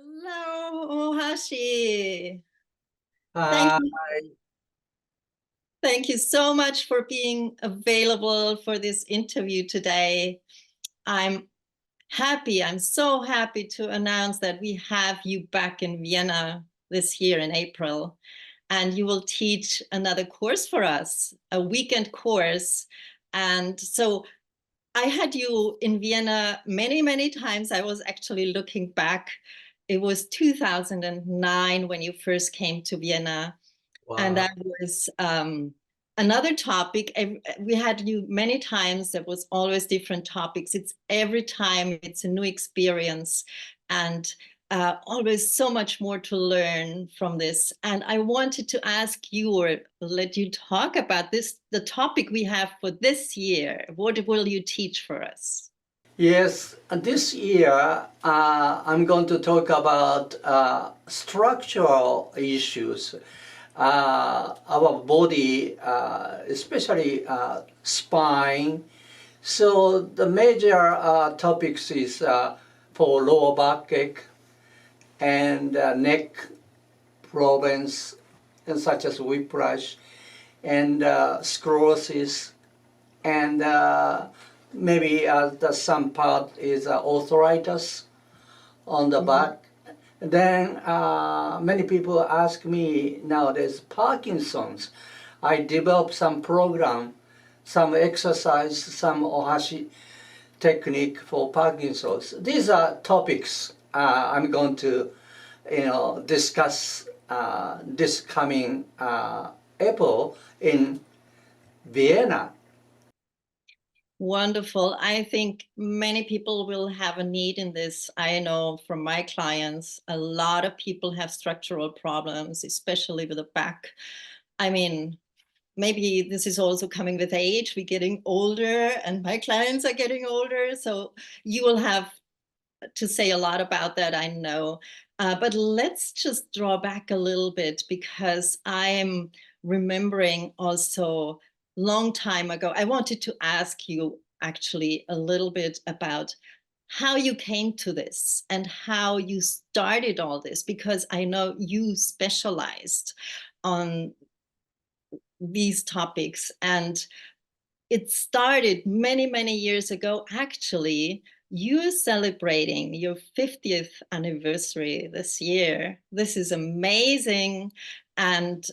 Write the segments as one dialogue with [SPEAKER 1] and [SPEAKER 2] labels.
[SPEAKER 1] Hello, Ohashi. Thank
[SPEAKER 2] Uh,
[SPEAKER 1] you. Thank you so much for being available for this interview today. I'm I'm so happy to announce that we have you back in Vienna this year in April, and you will teach another course for us, a weekend course. And so I had you in Vienna many, many times. I was actually looking back. It was 2009 when you first came to Vienna. And
[SPEAKER 2] wow.
[SPEAKER 1] that was another topic. We had you many times. There was always different topics. It's every time it's a new experience, and always so much more to learn from this. And I wanted to ask you or let you talk about this, the topic we have for this year. What will you teach for us?
[SPEAKER 2] Yes, this year I'm going to talk about structural issues. Our body, especially spine. So the major topics is for lower backache and neck problems, and such as whiplash and sclerosis, and maybe some part is arthritis on the
[SPEAKER 1] Mhm.
[SPEAKER 2] back. Then many people ask me nowadays Parkinson's. I developed some program, some exercise, some Ohashi technique for Parkinson's. These are topics I'm going to, discuss this coming April in Vienna.
[SPEAKER 1] Wonderful. I think many people will have a need in this. I know from my clients, a lot of people have structural problems, especially with the back. I mean, maybe this is also coming with age. We're getting older, and my clients are getting older. So you will have to say a lot about that, I know. But let's just draw back a little bit because I'm remembering also long time ago. I wanted to ask you actually a little bit about how you came to this and how you started all this, because I know you specialized on these topics, and it started many, many years ago. Actually, you're celebrating your 50th anniversary this year. This is amazing. And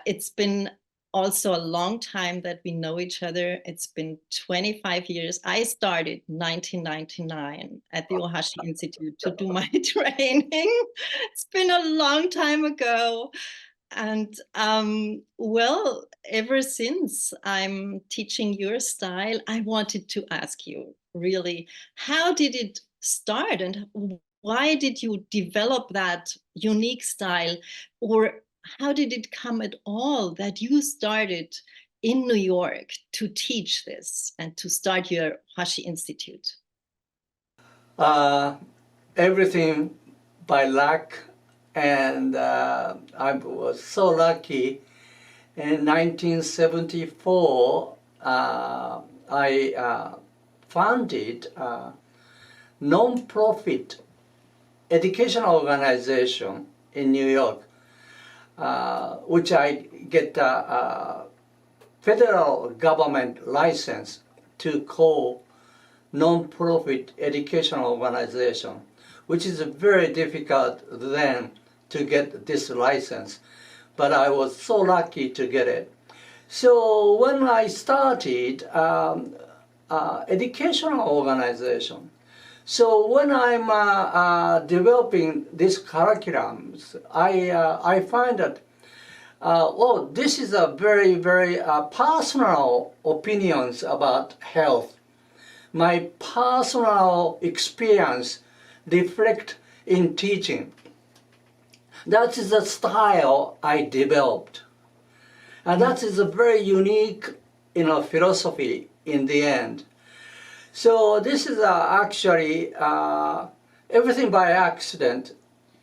[SPEAKER 1] it's been also a long time that we know each other. It's been 25 years. I started 1999 at the Ohashi Institute to do my training. It's been a long time ago. And well, ever since I'm teaching your style, I wanted to ask you really, how did it start and why did you develop that unique style? Or how did it come at all that you started in New York to teach this and to start your Hashi Institute?
[SPEAKER 2] Uh, Everything by luck, and I was so lucky. In 1974, I founded a non-profit educational organization in New York, which I get a federal government license to call non-profit educational organization, which is very difficult then to get this license, but I was so lucky to get it. So when I started educational organization, so when I'm developing these curriculums, I find that well, this is a very, very personal opinions about health. My personal experience reflect in teaching. That is the style I developed. And that is a very unique, philosophy in the end. So this is actually everything by accident,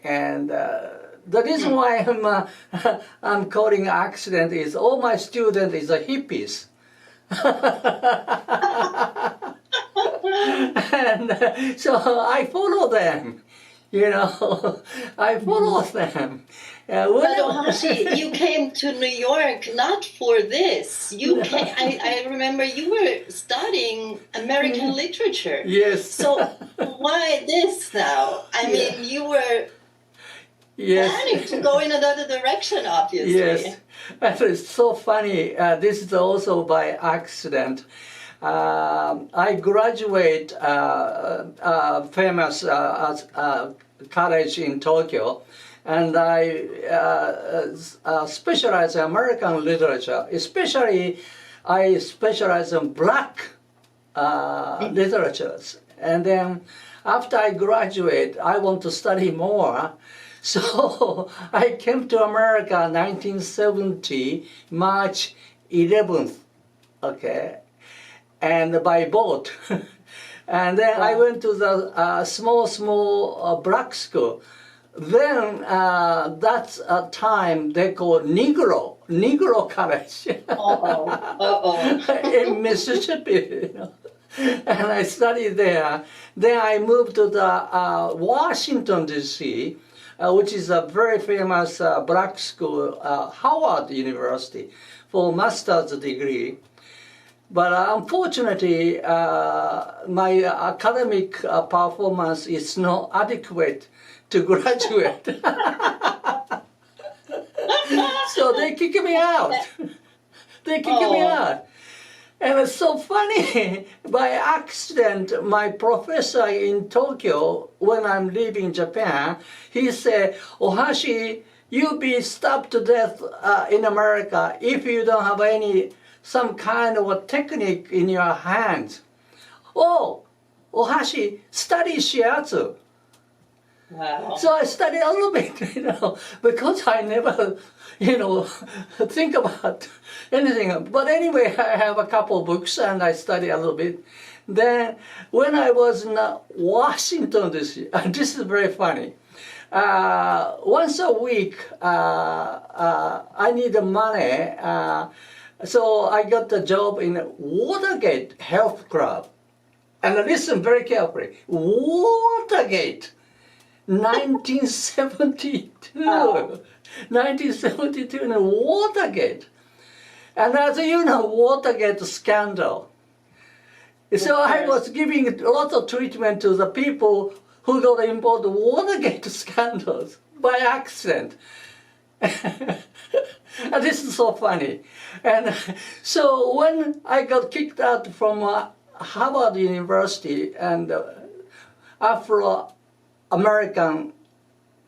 [SPEAKER 2] and the reason why I'm calling accident is all my students is a hippies. And so I follow them. you know, I follow them.
[SPEAKER 1] But Ohashi, you came to New York not for this. You came, I remember you were studying American literature.
[SPEAKER 2] Yes.
[SPEAKER 1] So why this now? I mean, you were planning to go in another direction, obviously.
[SPEAKER 2] Yes. And it's so funny. This is also by accident. I graduate famous college in Tokyo, and I specialize in American literature. Especially, I specialize in Black literatures. And then after I graduate, I want to study more. So I came to America 1970, March 11th, okay, and by boat. And then I went to the small black school. Then that's a time they call Negro College in Mississippi. You know. And I studied there. Then I moved to the Washington, D.C., which is a very famous black school, Howard University, for master's degree. But unfortunately, my academic performance is not adequate to graduate. So they kicked me out. They kicked me out. And it's so funny, by accident, my professor in Tokyo, when I'm leaving Japan, he said, Ohashi, you'll be stabbed to death in America if you don't have some kind of a technique in your hands. Oh, Ohashi, study shiatsu.
[SPEAKER 1] Wow.
[SPEAKER 2] So I studied a little bit, you know, because I never, you know, think about anything. But anyway, I have a couple books and I study a little bit. Then when I was in Washington, D.C., and this is very funny, once a week I need money, so I got a job in Watergate Health Club. And listen very carefully, Watergate. 1972, 1972 in Watergate. And as you know, Watergate scandal. So I was giving a lot of treatment to the people who got involved in Watergate scandals by accident. And this is so funny. And so when I got kicked out from Harvard University and Afro-American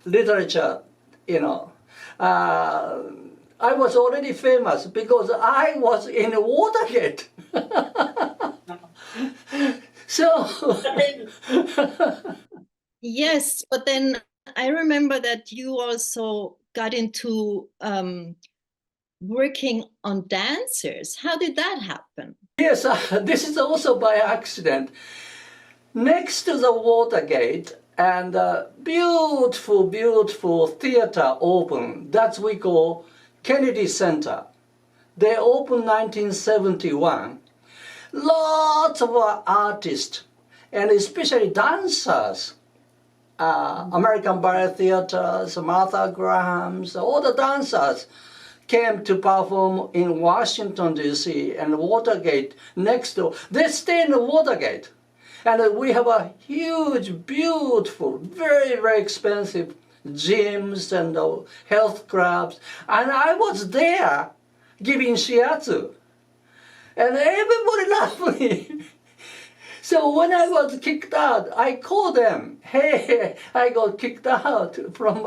[SPEAKER 2] literature, you know, I was already famous because I was in Watergate. So
[SPEAKER 1] yes, but then I remember that you also got into working on dancers. How did that happen?
[SPEAKER 2] yes, this is also by accident. Next to the Watergate, and beautiful, beautiful theater opened. That's we call Kennedy Center. They opened 1971. Lots of artists, and especially dancers, American Ballet Theaters, Martha Graham's, all the dancers came to perform in Washington, D.C. and Watergate next door. They stay in the Watergate. And we have a huge, beautiful, very, very expensive gyms and health clubs. And I was there giving shiatsu. And everybody loved me. So when I was kicked out, I called them. Hey, I got kicked out from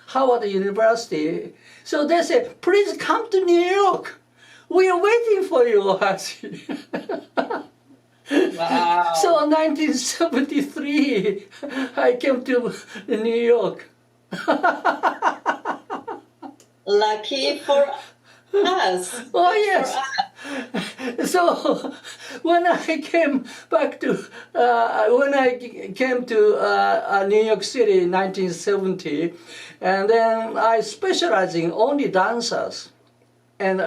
[SPEAKER 2] Howard University. So they said, please come to New York. We are waiting for you, Ohashi.
[SPEAKER 1] Wow.
[SPEAKER 2] So in 1973, I came to New York.
[SPEAKER 1] Lucky for us.
[SPEAKER 2] Oh yes. So when I came back to New York City in 1970, and then I specialized in only dancers and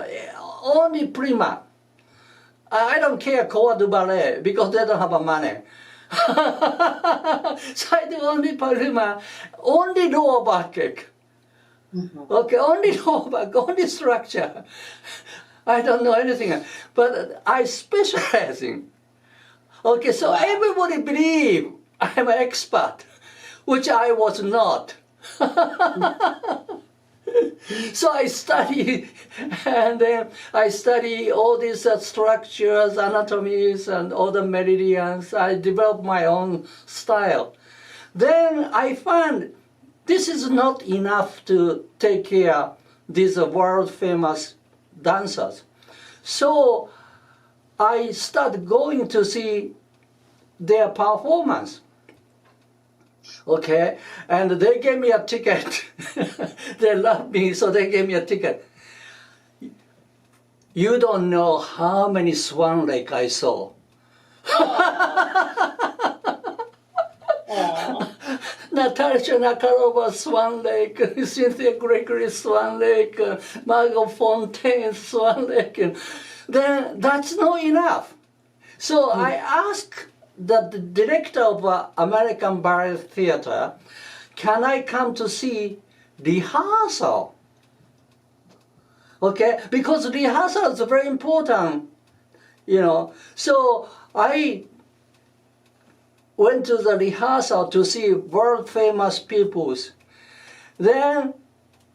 [SPEAKER 2] only prima. I don't care corps de ballet because they don't have money. Side only Parima, only lower backache. Okay, only lower back, only structure. I don't know anything, but I specialize in. Okay, so everybody believe I'm an expert, which I was not. So I study, and then I study all these structures, anatomies, and all the meridians. I develop my own style. Then I find this is not enough to take care of these world famous dancers. So I start going to see their performance. Okay, and they gave me a ticket. They love me, so they gave me a ticket. You don't know how many Swan Lake I saw. Natasha Nakarova Swan Lake, Cynthia Gregory Swan Lake, Margot Fontaine Swan Lake. Then that's not enough. So I asked the director of American Ballet Theater, can I come to see rehearsal? Okay, because rehearsal is very important, you know. So I went to the rehearsal to see world famous peoples. Then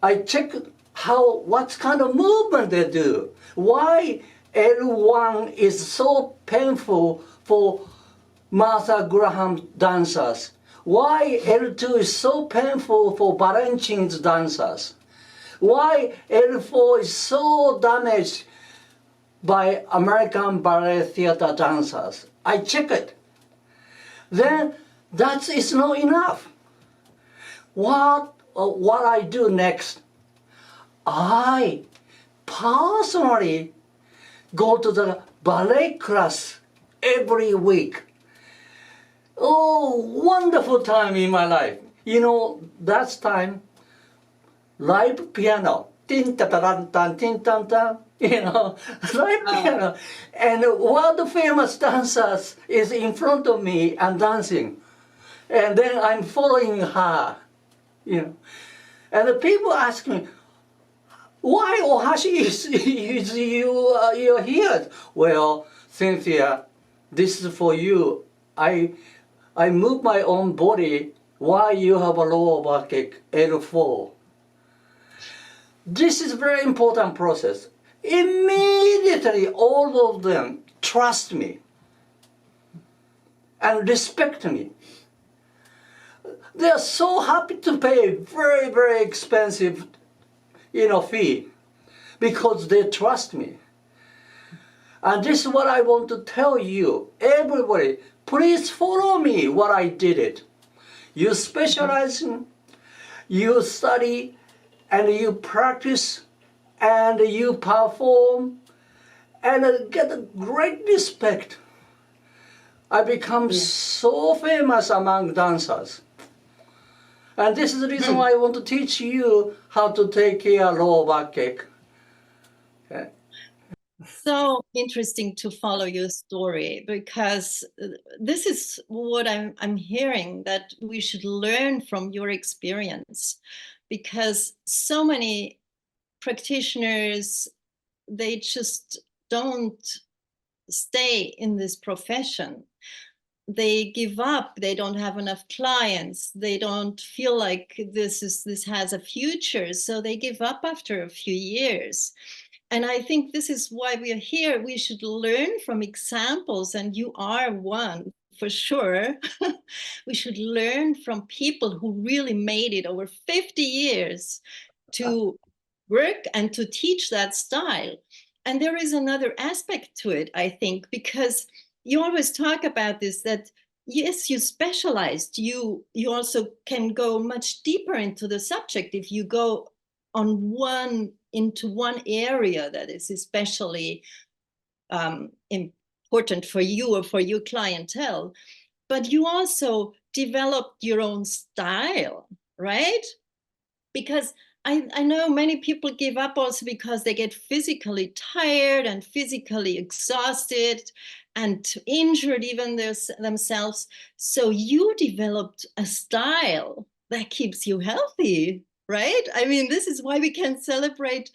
[SPEAKER 2] I checked what kind of movement they do. Why L1 is so painful for Martha Graham dancers. Why L2 is so painful for Balanchine's dancers. Why L4 is so damaged by American Ballet Theater dancers. I check it. Then that is not enough. What I do next? I personally go to the ballet class every week. Oh, wonderful time in my life. You know, that's time, live piano. Tin ta ta tan tin tan tan. You know, live piano. And world famous dancers is in front of me and dancing. And then I'm following her. You know. And the people ask me, why Ohashi is you're here? Well, Cynthia, this is for you. I move my own body while you have a lower backache, L4. This is a very important process. Immediately, all of them trust me and respect me. They are so happy to pay very, very expensive, fee because they trust me. And this is what I want to tell you. Everybody, please follow me what I did it. You specialize in, you study, and you practice, and you perform, and get a great respect. I become so famous among dancers. And this is the reason why I want to teach you how to take care of lower backache. Okay.
[SPEAKER 1] So interesting to follow your story, because this is what I'm hearing, that we should learn from your experience, because so many practitioners, they just don't stay in this profession. They give up, they don't have enough clients, they don't feel like this has a future, so they give up after a few years. And I think this is why we are here. We should learn from examples, and you are one for sure. We should learn from people who really made it over 50 years to work and to teach that style. And there is another aspect to it, I think, because you always talk about this, that yes, you specialized, you also can go much deeper into the subject if you go into one area that is especially important for you or for your clientele. But you also developed your own style, right? Because I know many people give up also because they get physically tired and physically exhausted and injured even themselves. So you developed a style that keeps you healthy, right? I mean, this is why we can celebrate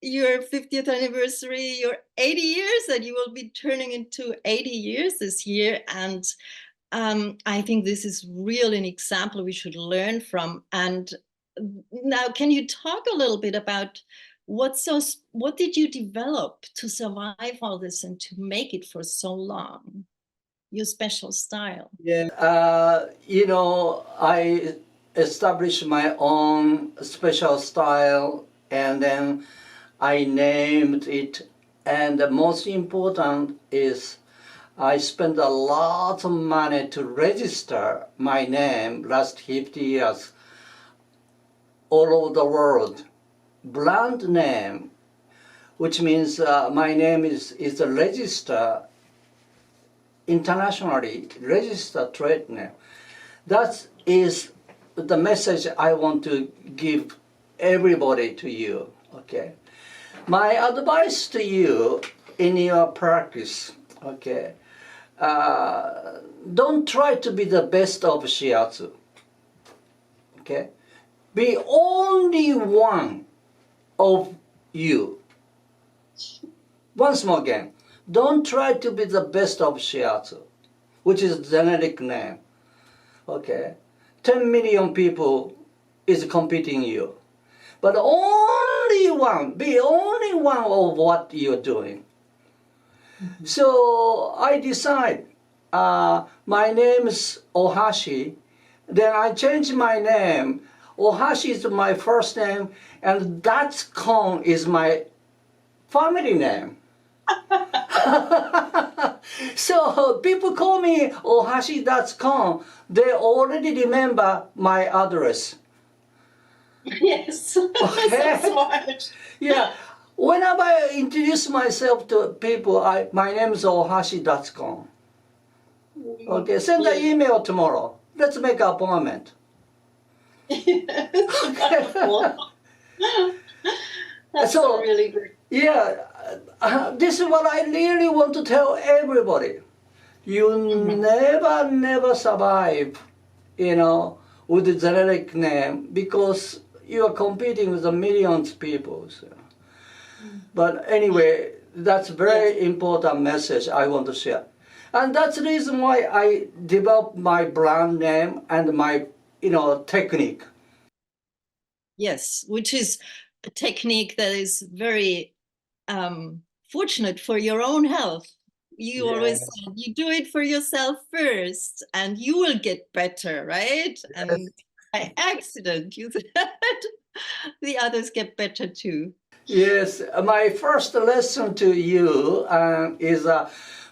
[SPEAKER 1] your 50th anniversary, your 80 years, that you will be turning into 80 years this year. And I think this is really an example we should learn from. And now, can you talk a little bit about what did you develop to survive all this and to make it for so long? Your special style.
[SPEAKER 2] Yeah, I established my own special style, and then I named it. And the most important is I spent a lot of money to register my name last 50 years all over the world. Brand name, which means my name is a register, internationally registered trade name. That is the message I want to give everybody to you, okay? My advice to you in your practice, okay, don't try to be the best of shiatsu, okay? Be only one of you. Once more again, don't try to be the best of shiatsu, which is generic name, okay? 10 million people is competing you. But only one, be only one of what you're doing. Mm-hmm. So I decide, my name is Ohashi, then I change my name. Ohashi is my first name, and .com is my family name. So people call me Ohashi.com. They already remember my address.
[SPEAKER 1] Yes,
[SPEAKER 2] okay.
[SPEAKER 1] That's smart.
[SPEAKER 2] Yeah, whenever I introduce myself to people, my name is Ohashi.com. Okay, send an email tomorrow. Let's make an appointment.
[SPEAKER 1] That's
[SPEAKER 2] so
[SPEAKER 1] really good.
[SPEAKER 2] Yeah, this is what I really want to tell everybody. You never survive, with the generic name because you are competing with the millions of people. So. But anyway, that's very important message I want to share. And that's the reason why I developed my brand name and my, technique.
[SPEAKER 1] Yes, which is a technique that is very fortunate for your own health. You always said you do it for yourself first and you will get better, right? Yes. And by accident, you said the others get better too.
[SPEAKER 2] Yes, my first lesson to you is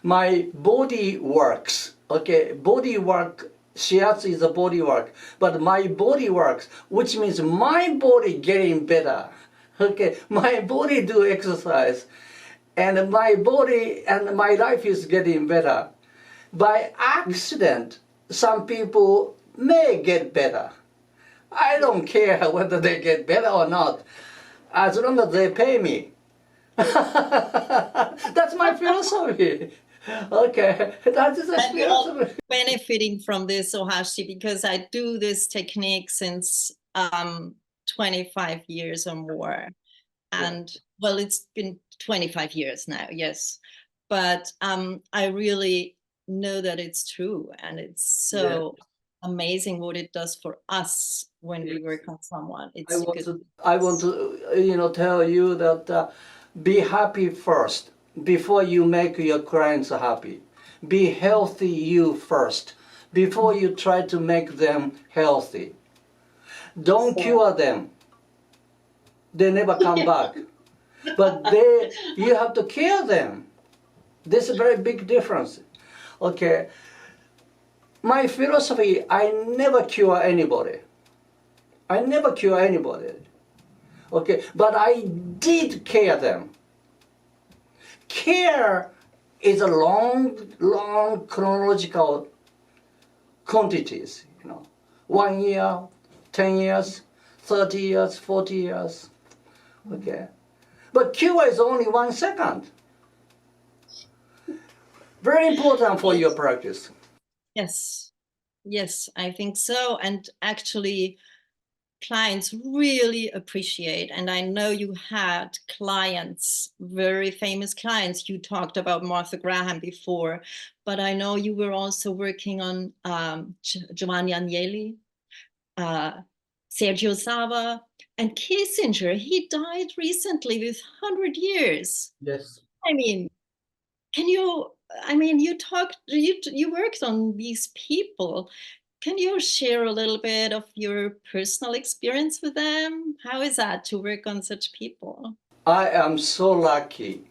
[SPEAKER 2] my body works. Okay, body work, shiatsu is a body work, but my body works, which means my body getting better. Okay, my body do exercise, and my body and my life is getting better. By accident, some people may get better. I don't care whether they get better or not, as long as they pay me. That's my philosophy. Okay, that is a philosophy.
[SPEAKER 1] Benefiting from this, Ohashi, because I do this technique since 25 years or more. And well, it's been 25 years now, yes. But I really know that it's true. And it's so amazing what it does for us when we work on someone.
[SPEAKER 2] I want to tell you that be happy first before you make your clients happy. Be healthy you first before you try to make them healthy. Don't cure them. They never come back. But you have to cure them. There's a very big difference. Okay. My philosophy, I never cure anybody. I never cure anybody. Okay, but I did care them. Care is a long chronological quantities, 1 year, 10 years, 30 years, 40 years. Okay. But COI is only 1 second. Very important for your practice.
[SPEAKER 1] Yes, yes, I think so. And actually, clients really appreciate. And I know you had clients, very famous clients. You talked about Martha Graham before, but I know you were also working on Giovanni Agnelli, Sergio Sava, and Kissinger. He died recently with 100 years.
[SPEAKER 2] Yes.
[SPEAKER 1] I mean, you worked on these people. Can you share a little bit of your personal experience with them? How is that to work on such people?
[SPEAKER 2] I am so lucky.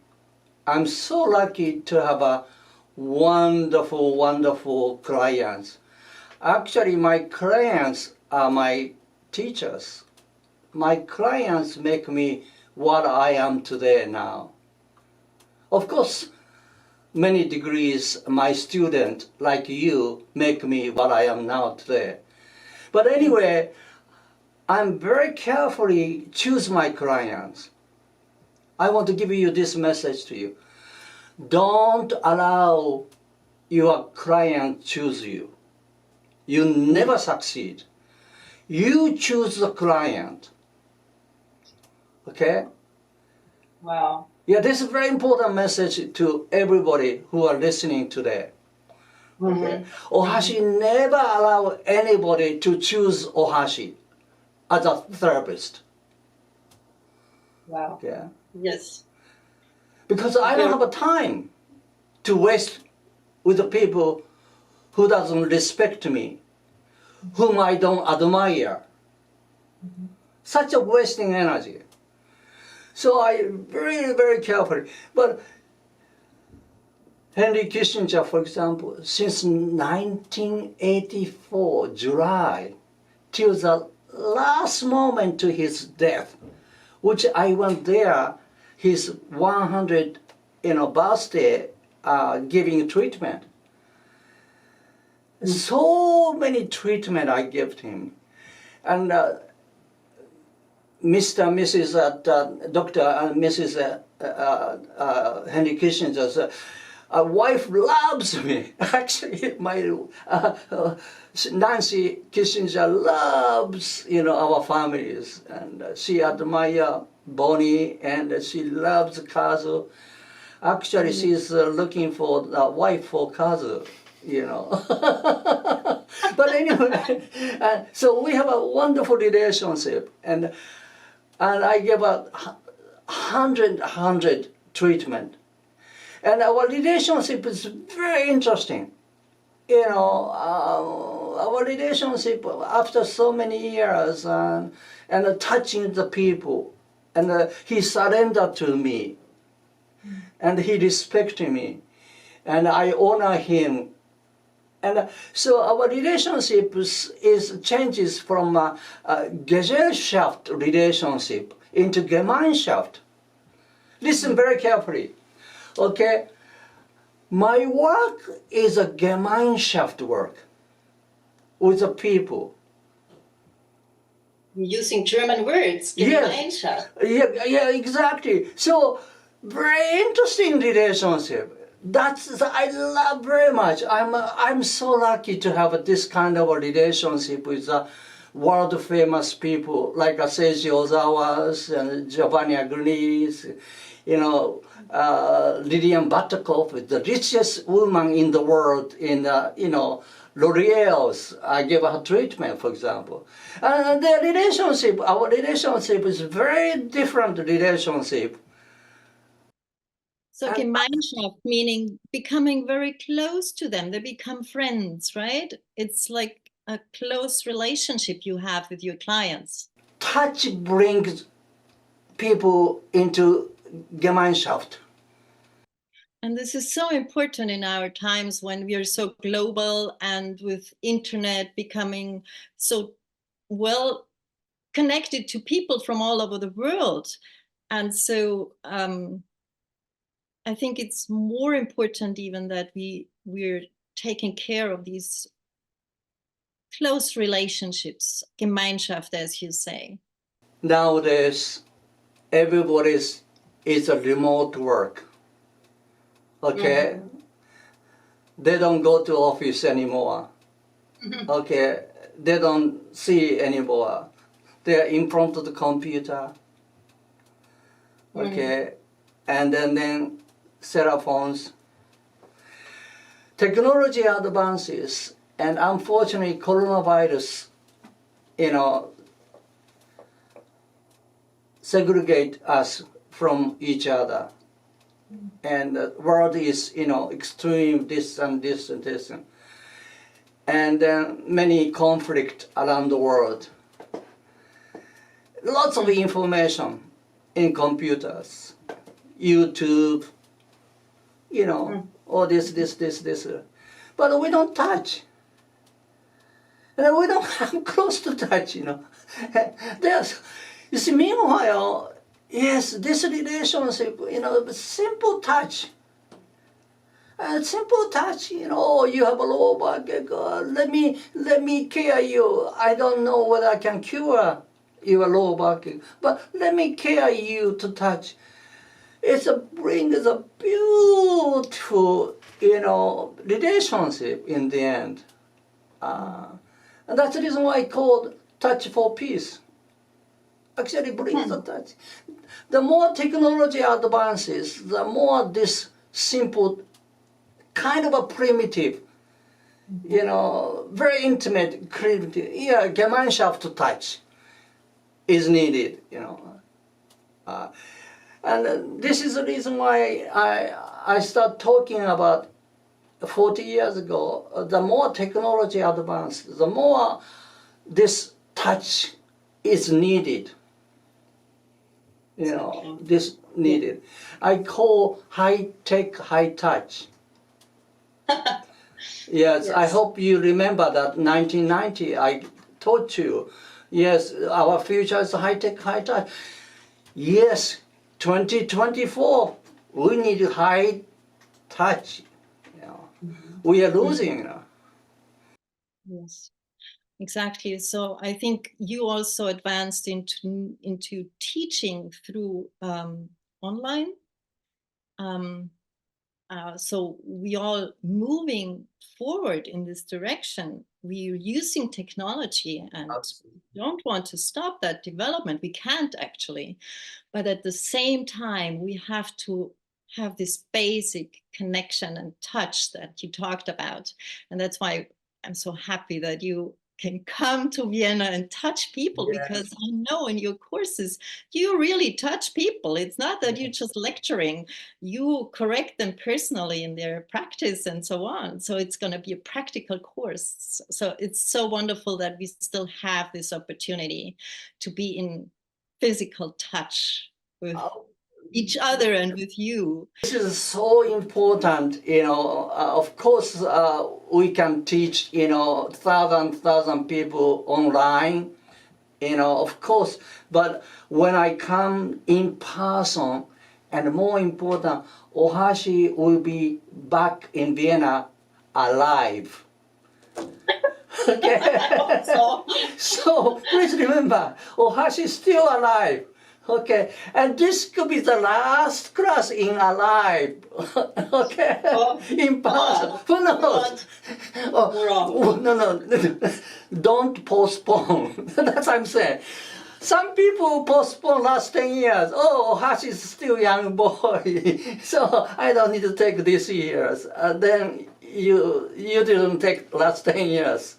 [SPEAKER 2] I'm so lucky to have a wonderful, wonderful clients. Actually, my clients are my teachers. My clients make me what I am today now. Of course, many degrees, my student, like you, make me what I am now today. But anyway, I'm very carefully choose my clients. I want to give you this message to you. Don't allow your client choose you. You never succeed. You choose the client. Okay?
[SPEAKER 1] Wow.
[SPEAKER 2] Yeah, this is a very important message to everybody who are listening today. Okay? Ohashi never allow anybody to choose Ohashi as a therapist.
[SPEAKER 1] Wow.
[SPEAKER 2] Okay?
[SPEAKER 1] Yes.
[SPEAKER 2] Because I don't have a time to waste with the people who doesn't respect me, whom I don't admire. Such a wasting energy. So I very, very carefully. But Henry Kissinger, for example, since 1984, July, till the last moment to his death, which I went there, his 100 birthday, giving treatment. So many treatment I gave him. And Mr. and Mrs. Dr. and Mrs. Henry Kissinger's wife loves me. Actually, my Nancy Kissinger loves, our families, and she admires Bonnie, and she loves Kazu. Actually, she's looking for a wife for Kazu, But anyway, so we have a wonderful relationship, and I give a 100 treatment. And our relationship is very interesting. Our relationship after so many years and touching the people. And he surrendered to me. And he respected me. And I honor him. And so our relationship changes from a Gesellschaft relationship into Gemeinschaft. Listen very carefully. Okay? My work is a Gemeinschaft work with the people.
[SPEAKER 1] You're using German words.
[SPEAKER 2] Yes. Yeah, exactly. So, very interesting relationship. I love very much. I'm so lucky to have this kind of a relationship with world famous people like Seiji Ozawa's and Giovanni Agnelli's, Lillian Buttercup, the richest woman in the world in L'Oreal's. I gave her treatment, for example. And our relationship is very different relationship.
[SPEAKER 1] So Gemeinschaft, meaning becoming very close to them. They become friends, right? It's like a close relationship you have with your clients.
[SPEAKER 2] Touch brings people into Gemeinschaft.
[SPEAKER 1] And this is so important in our times when we are so global and with internet becoming so well connected to people from all over the world. And so I think it's more important even that we're taking care of these close relationships, Gemeinschaft, as you say.
[SPEAKER 2] nowadays everybody's is a remote work. Okay, they don't go to office anymore. Okay, they don't see anymore. They are in front of the computer. Okay, and then cell phones. Technology advances, and unfortunately, coronavirus, segregate us from each other. And the world is, extreme this and this and this. And then many conflict around the world. Lots of information in computers, YouTube, all this. But we don't touch. And we don't come close to touch, There's, you see, meanwhile, yes, this relationship, simple touch. Simple touch, you have a low back, let me care you. I don't know whether I can cure your low back, but let me care you to touch. Brings a beautiful, relationship in the end. And that's the reason why I called touch for peace. Actually brings the touch. The more technology advances, the more this simple, kind of a primitive, very intimate, primitive, Gemeinschaft touch is needed, and this is the reason why I start talking about 40 years ago. The more technology advances, the more this touch is needed. This needed. I call high tech, high touch. Yes, I hope you remember that 1990 I taught you. Yes, our future is high tech, high touch. Yes, 2024 we need high touch. We are losing.
[SPEAKER 1] Yes. Exactly. So I think you also advanced into teaching through online. So we all moving forward in this direction. We're using technology and don't want to stop that development. We can't actually, but at the same time, we have to have this basic connection and touch that you talked about. And that's why I'm so happy that you can come to Vienna and touch people, because I know in your courses, you really touch people. It's not that you're just lecturing, you correct them personally in their practice and so on. So it's going to be a practical course. So it's so wonderful that we still have this opportunity to be in physical touch with each other and with you.
[SPEAKER 2] This is so important, of course, we can teach, thousand people online, of course, but when I come in person, and more important, Ohashi will be back in Vienna alive. Okay. So please remember, Ohashi is still alive. Okay, and this could be the last class in alive. Okay, in person. Who knows? No. Don't postpone. That's what I'm saying. Some people postpone last 10 years. Oh, Ohashi is still young boy, so I don't need to take these years. Then you didn't take last 10 years.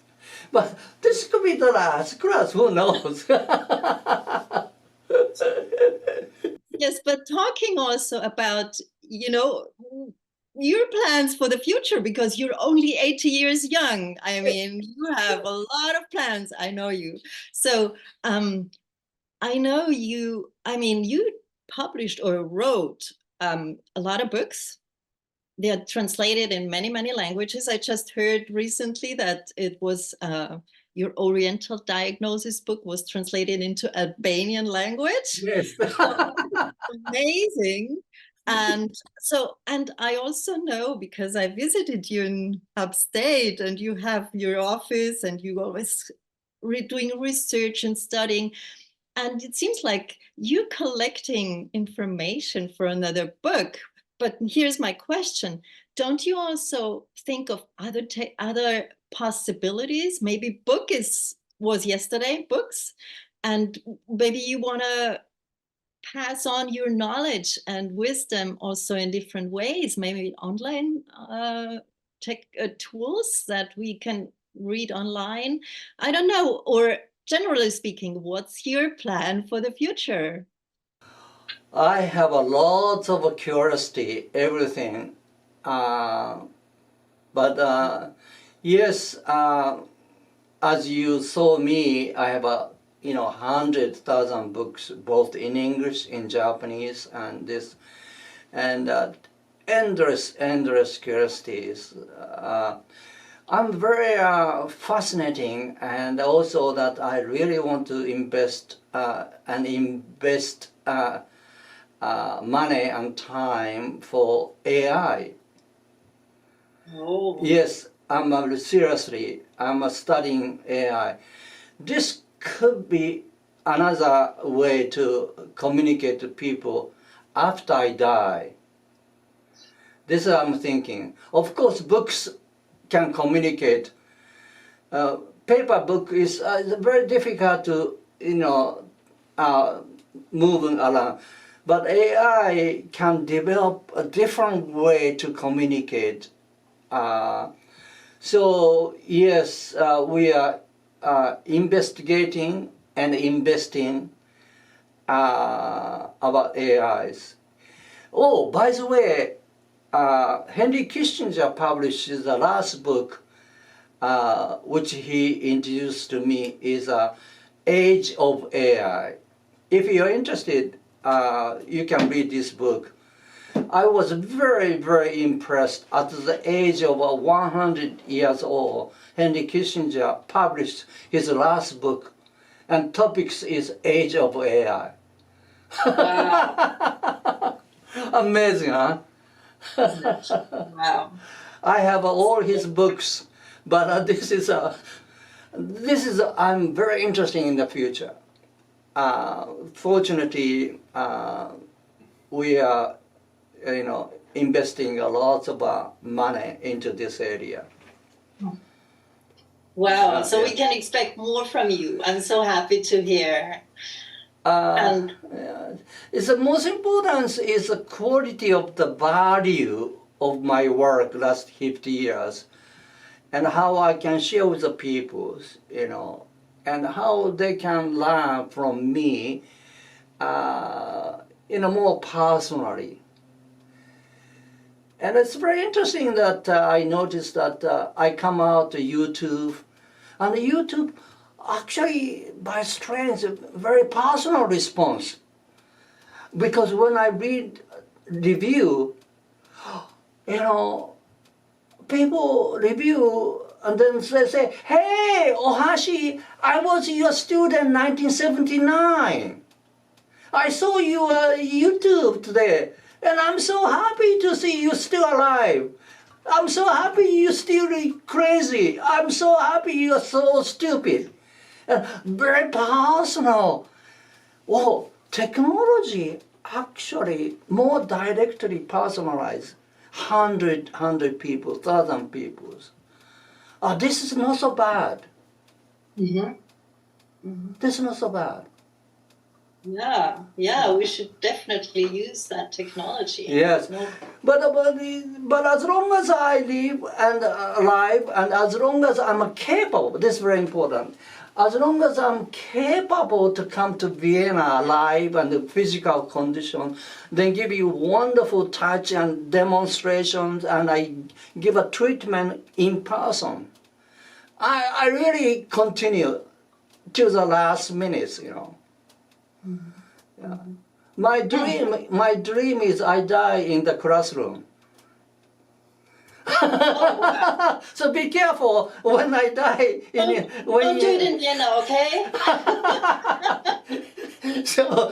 [SPEAKER 2] But this could be the last class. Who knows?
[SPEAKER 1] Yes, but talking also about, your plans for the future, because you're only 80 years young. I mean, you have a lot of plans. I know you. So I know you published or wrote a lot of books. They are translated in many, many languages. I just heard recently that it was your Oriental diagnosis book was translated into Albanian language.
[SPEAKER 2] Yes.
[SPEAKER 1] Amazing. And I also know, because I visited you in upstate, and you have your office and you always doing research and studying. And it seems like you're collecting information for another book. But here's my question. Don't you also think of other possibilities? Maybe was yesterday, books, and maybe you want to pass on your knowledge and wisdom also in different ways, maybe online tech tools that we can read online. I don't know. Or generally speaking, what's your plan for the future?
[SPEAKER 2] I have a lot of curiosity, everything. Uh, but yes, as you saw me, I have 100,000 books, both in English, in Japanese, and this, and endless curiosities. I'm very fascinating, and also that I really want to invest money and time for AI.
[SPEAKER 1] Oh.
[SPEAKER 2] Yes, seriously, I'm studying AI. This could be another way to communicate to people after I die. This is what I'm thinking. Of course, books can communicate. Paper book is very difficult to, moving around. But AI can develop a different way to communicate. So yes, we are investigating and investing about AIs. Oh, by the way, Henry Kissinger published the last book, which he introduced to me, is Age of AI. If you're interested, you can read this book. I was very, very impressed. At the age of 100 years old, Henry Kissinger published his last book, and topics is Age of AI.
[SPEAKER 1] Wow.
[SPEAKER 2] Amazing, huh?
[SPEAKER 1] Wow.
[SPEAKER 2] I have all his books, but I'm very interested in the future. Fortunately, we are, investing a lot of money into this area.
[SPEAKER 1] Wow, so we can expect more from you. I'm so happy to hear.
[SPEAKER 2] It's the most important is the quality of the value of my work last 50 years, and how I can share with the people, and how they can learn from me, more personally. And it's very interesting that I noticed that I come out to YouTube, and YouTube actually, by strength, very personal response. Because when I read review, people review and then they say, "Hey, Ohashi, I was your student 1979. I saw you YouTube today, and I'm so happy to see you still alive. I'm so happy you're still crazy. I'm so happy you're so stupid." Very personal. Well, technology actually more directly personalized 100 people, 1,000 people. This is not so bad.
[SPEAKER 1] Mm-hmm. Mm-hmm.
[SPEAKER 2] This is not so bad.
[SPEAKER 1] Yeah, we should definitely use that technology.
[SPEAKER 2] Yes, but as long as I live and alive, and as long as I'm capable, this is very important. As long as I'm capable to come to Vienna alive and the physical condition, then give you wonderful touch and demonstrations, and I give a treatment in person. I really continue to the last minutes, Mm-hmm. Yeah. My dream is I die in the classroom.
[SPEAKER 1] Oh, wow.
[SPEAKER 2] So be careful when I die.
[SPEAKER 1] Don't do it in Vienna, okay?
[SPEAKER 2] So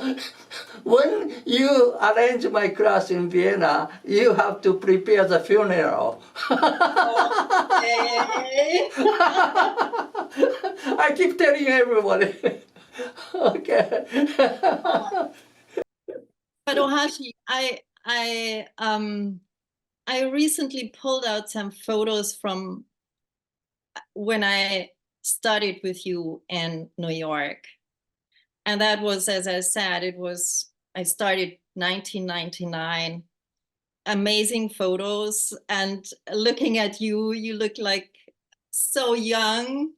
[SPEAKER 2] when you arrange my class in Vienna, you have to prepare the funeral.
[SPEAKER 1] Okay.
[SPEAKER 2] I keep telling everybody. Okay.
[SPEAKER 1] But Ohashi, I recently pulled out some photos from when I studied with you in New York. And that was, as I said, I started 1999. Amazing photos. And looking at you, you look like so young.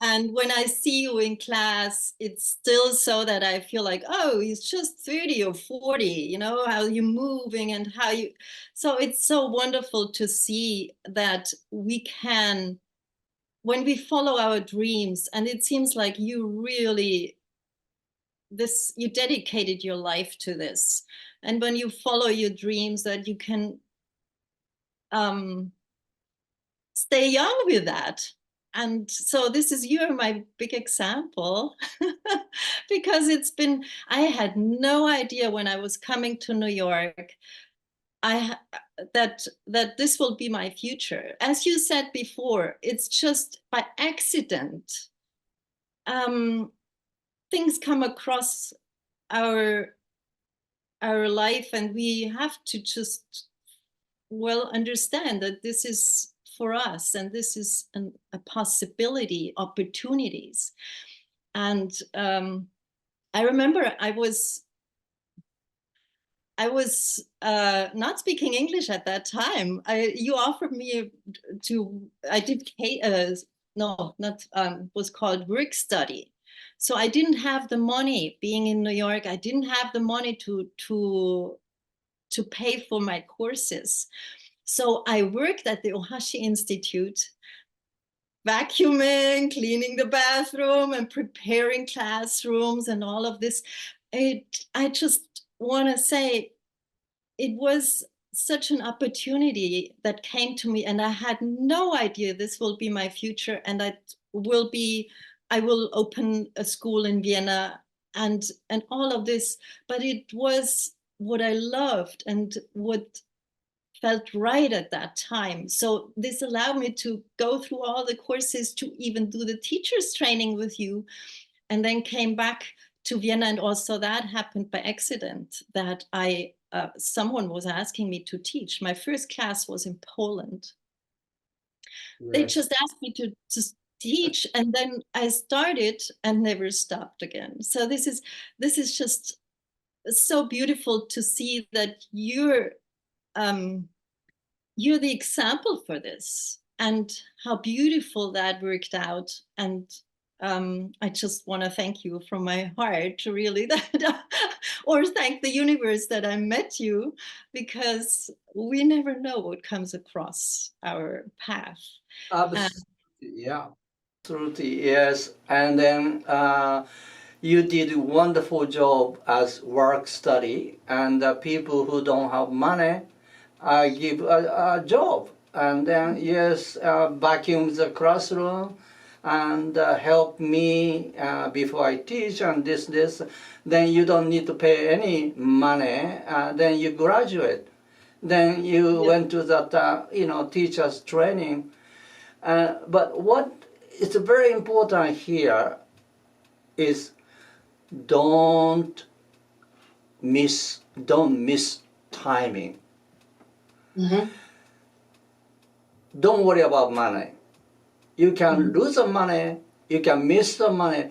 [SPEAKER 1] And when I see you in class, it's still so that I feel like, oh, he's just 30 or 40, you know, how you're moving and how you. So it's so wonderful to see that we can, when we follow our dreams, and it seems like you really, you dedicated your life to this. And when you follow your dreams, that you can stay young with that. And so you're my big example because I had no idea when I was coming to New York, that this will be my future. As you said before, it's just by accident. Things come across our life, and we have to just understand that this is for us, and this is a possibility, opportunities. And I remember I was not speaking English at that time. You offered me I did no, not was called work study. So I didn't have the money. Being in New York, I didn't have the money to pay for my courses. So I worked at the Ohashi Institute, vacuuming, cleaning the bathroom, and preparing classrooms and all of this. I just want to say it was such an opportunity that came to me, and I had no idea this will be my future, and I will open a school in Vienna and all of this. But it was what I loved and what felt right at that time. So this allowed me to go through all the courses, to even do the teachers training with you, and then came back to Vienna. And also that happened by accident, that someone was asking me to teach. My first class was in Poland. Right. They just asked me to teach, and then I started and never stopped again. So this is just so beautiful to see that you're the example for this, and how beautiful that worked out. And I just want to thank you from my heart, really, or thank the universe that I met you, because we never know what comes across our path.
[SPEAKER 2] Absolutely, yeah. Absolutely, yes. And then you did a wonderful job as work study, and people who don't have money, give a job. And then, yes, vacuum the classroom and help me before I teach and this. Then you don't need to pay any money. Then you graduate. Then you went to that, teacher's training. But what is very important here is don't miss timing. Mm-hmm. Don't worry about money. You can lose the money, you can miss the money.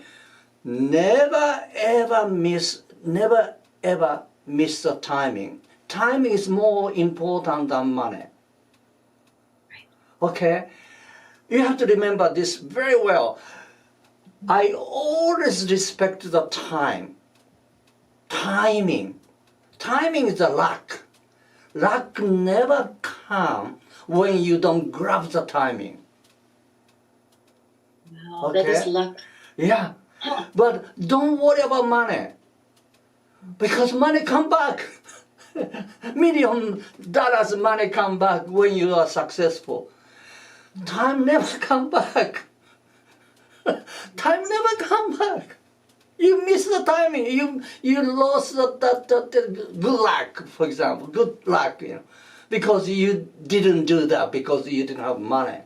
[SPEAKER 2] Never ever miss the timing. Timing is more important than money. Okay? You have to remember this very well. I always respect the time. Timing. Timing is the luck. Luck never comes when you don't grab the timing.
[SPEAKER 3] Wow, okay? That is luck.
[SPEAKER 2] Yeah. But don't worry about money. Because money come back. $1 million money come back when you are successful. Time never come back. Time never come back. You miss the timing. You lost the good luck, for example. Good luck, because you didn't do that because you didn't have money.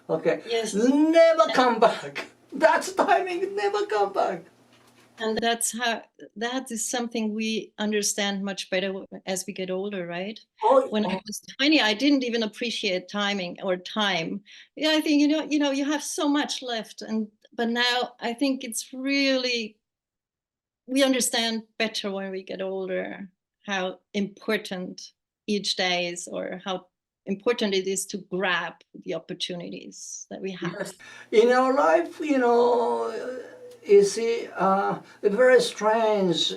[SPEAKER 2] Okay.
[SPEAKER 3] Yes.
[SPEAKER 2] Never come back. That's timing never come back.
[SPEAKER 1] And that is something we understand much better as we get older, right? When I was 20, I didn't even appreciate timing or time. Yeah, I think, you have so much left. But now I think it's really, we understand better when we get older how important each day is, or how important it is to grab the opportunities that we have.
[SPEAKER 2] Yes. In our life, you see, very strange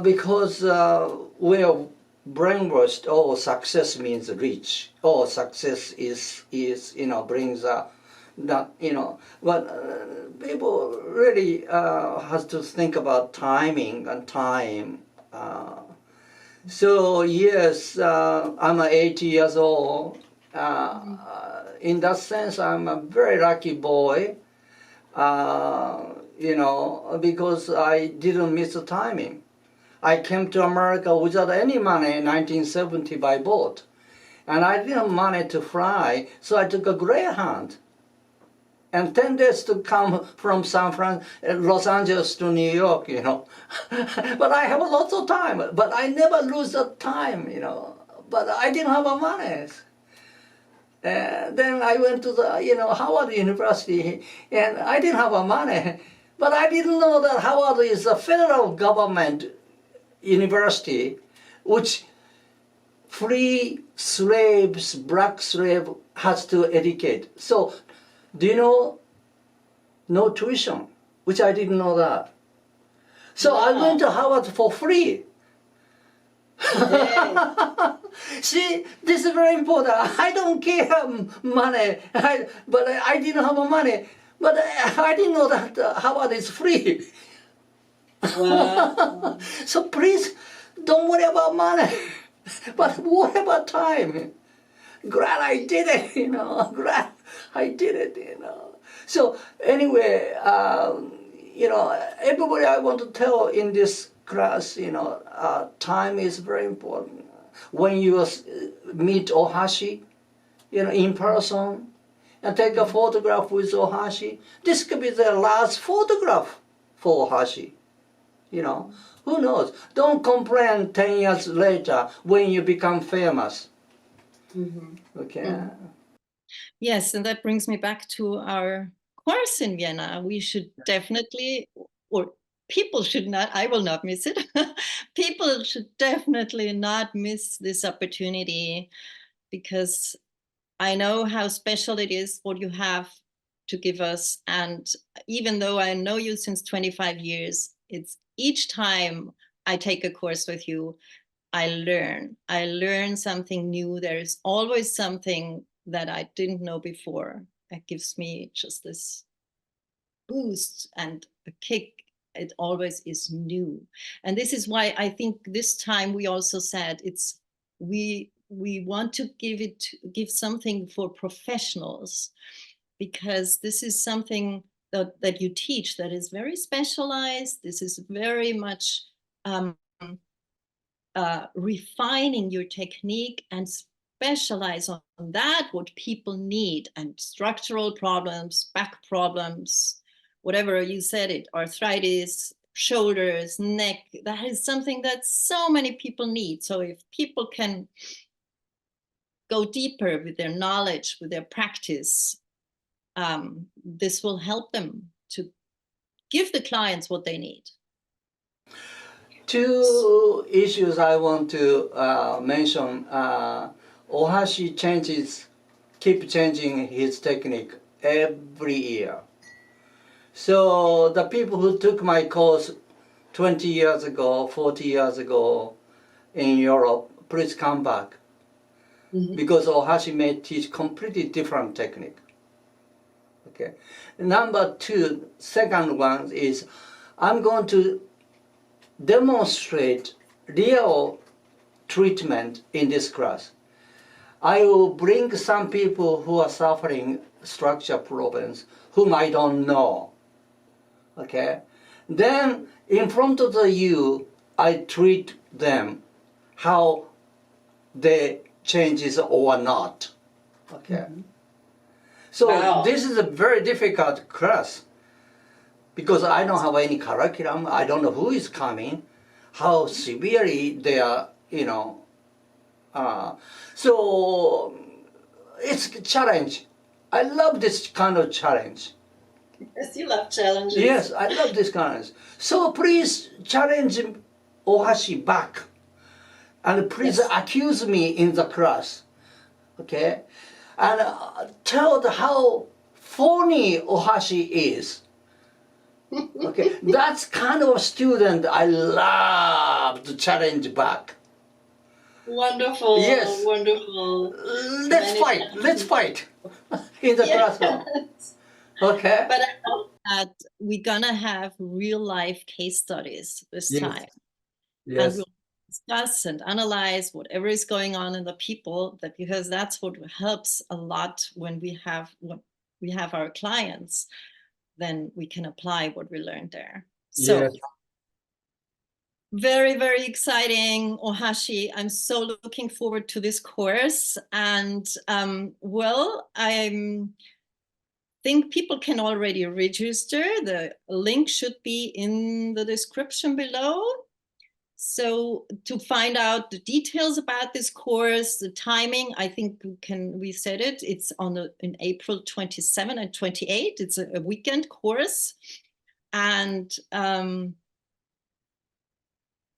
[SPEAKER 2] because we are brainwashed. Oh, success means rich. Oh, success is brings that But people really has to think about timing and time. So yes, I'm 80 years old. In that sense, I'm a very lucky boy. Because I didn't miss the timing. I came to America without any money in 1970 by boat. And I didn't have money to fly, so I took a Greyhound. And 10 days to come from Los Angeles to New York, But I have lots of time, but I never lose the time, But I didn't have money. Then I went to the, Howard University, and I didn't have money. But I didn't know that Howard is a federal government university, which free slaves, black slave, has to educate. So, do you know, no tuition, which I didn't know that. So I went to Howard for free. See, this is very important. I don't care money, but I didn't have money. But I didn't know that Howard is free.
[SPEAKER 1] Wow.
[SPEAKER 2] So please, don't worry about money, but worry about time. Glad I did it, Glad I did it, So anyway, everybody I want to tell in this class, time is very important. When you meet Ohashi, in person, and take a photograph with Ohashi, this could be the last photograph for Ohashi. Who knows? Don't complain 10 years later when you become famous.
[SPEAKER 1] Mm-hmm.
[SPEAKER 2] Okay.
[SPEAKER 1] Mm-hmm. Yes, and that brings me back to our course in Vienna. We should definitely, or people should not, I will not miss it. People should definitely not miss this opportunity, because I know how special it is what you have to give us. And even though I know you since 25 years, it's each time I take a course with you, I learn something new. There is always something that I didn't know before. That gives me just this boost and a kick. It always is new. And this is why I think this time we also said we want to give something for professionals, because this is something that you teach that is very specialized. This is very much refining your technique and specialize on that, what people need, and structural problems, back problems, whatever you said it, arthritis, shoulders, neck, that is something that so many people need. So if people can go deeper with their knowledge, with their practice, this will help them to give the clients what they need.
[SPEAKER 2] Two issues I want to mention. Ohashi keep changing his technique every year. So the people who took my course 20 years ago, 40 years ago in Europe, please come back. Mm-hmm. Because Ohashi may teach completely different technique. Okay. Number two, second one is I'm going to demonstrate real treatment in this class. I will bring some people who are suffering structure problems whom I don't know. Okay? Then in front of you, I treat them how they changes or not. Okay? Mm-hmm. So
[SPEAKER 1] Wow.
[SPEAKER 2] this is a very difficult class because I don't have any curriculum. I don't know who is coming, how severely they are, you know. So it's a challenge. I love this kind of challenge.
[SPEAKER 1] Yes, you love challenges.
[SPEAKER 2] Yes, I love this kind. So please challenge Ohashi back, and please
[SPEAKER 1] Yes.
[SPEAKER 2] accuse me in the class, okay? And tell how funny Ohashi is. Okay, that's kind of a student I love to challenge back.
[SPEAKER 1] Wonderful.
[SPEAKER 2] Yes.
[SPEAKER 1] Wonderful.
[SPEAKER 2] Let's
[SPEAKER 1] Many
[SPEAKER 2] fight.
[SPEAKER 1] challenges.
[SPEAKER 2] Let's fight in the classroom.
[SPEAKER 1] Yes.
[SPEAKER 2] Okay.
[SPEAKER 1] But I hope that we're gonna have real life case studies this
[SPEAKER 2] Yes.
[SPEAKER 1] time. And
[SPEAKER 2] Yes.
[SPEAKER 1] we'll discuss and analyze whatever is going on in the people, that because that's what helps a lot when we have our clients, then we can apply what we learned there. So
[SPEAKER 2] Yes.
[SPEAKER 1] very, very exciting, Ohashi. I'm so looking forward to this course. And well, I think people can already register. The link should be in the description below. So to find out the details about this course, the timing, I think we said it. It's in April 27 and 28. It's a weekend course. And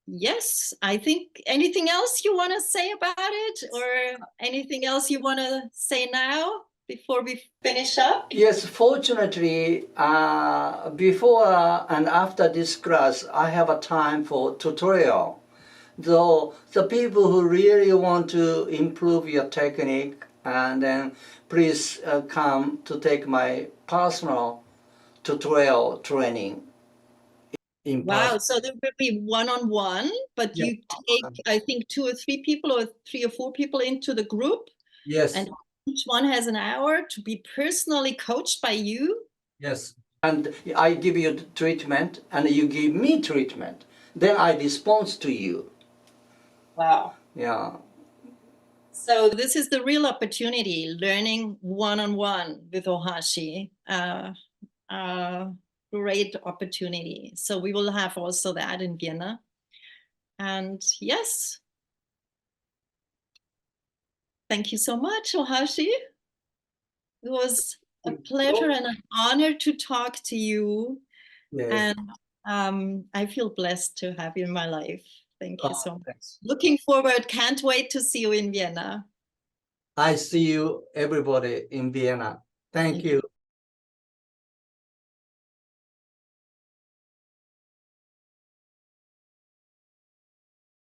[SPEAKER 1] yes, I think anything else you want to say about it, or anything else you want to say now before we finish up?
[SPEAKER 2] Yes, fortunately, before and after this class, I have a time for tutorial. So the people who really want to improve your technique, and then please come to take my personal tutorial training.
[SPEAKER 1] Wow, so there will be one-on-one, but
[SPEAKER 2] Yeah.
[SPEAKER 1] you take, I think, 2 or 3 people or 3 or 4 people into the group.
[SPEAKER 2] Yes.
[SPEAKER 1] And each one has an hour to be personally coached by you.
[SPEAKER 2] Yes. And I give you treatment, and you give me treatment. Then I respond to you.
[SPEAKER 1] Wow.
[SPEAKER 2] Yeah.
[SPEAKER 1] So this is the real opportunity, learning one-on-one with Ohashi. Great opportunity. So we will have also that in Vienna. And yes, thank you so much, Ohashi. It was a pleasure and an honor to talk to you.
[SPEAKER 2] Yes.
[SPEAKER 1] And I feel blessed to have you in my life. Thank you so much.
[SPEAKER 2] Thanks.
[SPEAKER 1] Looking forward, can't wait to see you in Vienna.
[SPEAKER 2] I see you, everybody, in Vienna. Thank you.